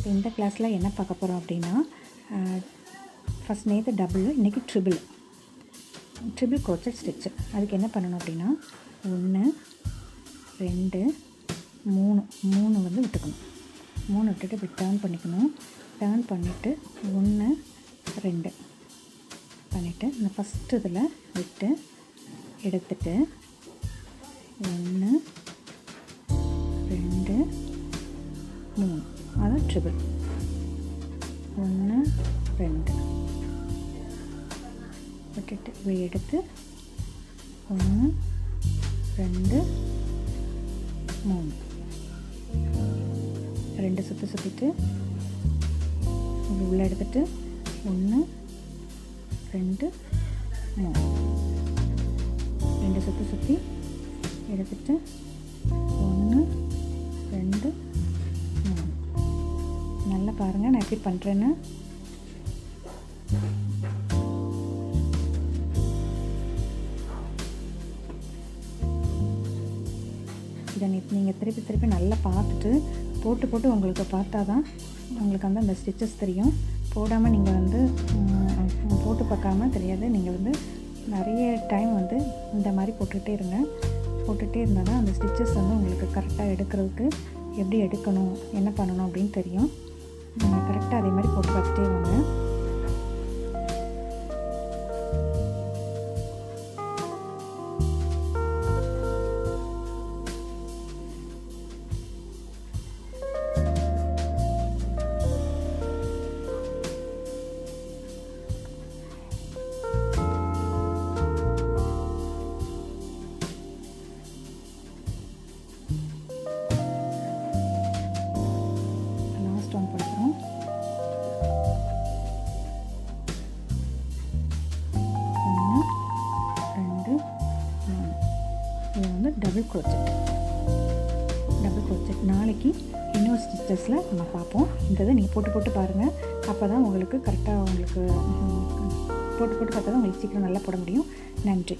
இந்த கிளாஸில் என்ன பார்க்க போகிறோம் அப்படின்னா, ஃபஸ்ட் நேற்று டபுள், இன்றைக்கி ட்ரிபிள் crochet ஸ்டிச்சு. அதுக்கு என்ன பண்ணணும் அப்படின்னா 1 2 3 வந்து விட்டுக்கணும். 3 விட்டுட்டு இப்படி டர்ன் பண்ணிக்கணும். டர்ன் பண்ணிவிட்டு 1 2 பண்ணிவிட்டு இந்த ஃபஸ்ட்டு இதில் விட்டு எடுத்துட்டு 1 2 3 அதான் ட்ரிபிள். 1 2 விட்டுட்டு இப்படி எடுத்து 1 2 3 2 சுற்றி சுற்றிட்டு உள்ளே எடுத்துட்டு 1 2 3 2 சுற்றி எடுத்துட்டு 1 2 3. நல்லா பாருங்கள் நான் எப்படி பண்ணுறேன்னு. இதை நீங்கள் திருப்பி நல்லா பார்த்துட்டு போட்டு உங்களுக்கு பார்த்தா தான் உங்களுக்கு வந்து அந்த ஸ்டிச்சஸ் தெரியும். போடாமல் நீங்கள் வந்து போட்டு பார்க்காம தெரியாது. நீங்கள் வந்து நிறைய டைம் வந்து இந்த மாதிரி போட்டுகிட்டே இருந்தால் தான் அந்த ஸ்டிச்சஸ் வந்து உங்களுக்கு கரெக்டாக எடுக்கிறதுக்கு எப்படி எடுக்கணும் என்ன பண்ணணும் அப்படின்னு தெரியும். நீங்கள் கரெக்டாக அதே மாதிரி போட்டு பார்த்துட்டே வாங்க. பண்ணுறோம் 1 2 3. இது வந்து டபுள் crochet. நாளைக்கு இன்னொரு ஸ்டிச்சஸில் நம்ம பார்ப்போம். இந்த இதை நீங்கள் போட்டு பாருங்கள். அப்போ தான் உங்களுக்கு கரெக்டாக உங்களுக்கு போட்டு பார்த்தா தான் உங்களுக்கு சீக்கிரம் நல்லா போட முடியும். நன்றி.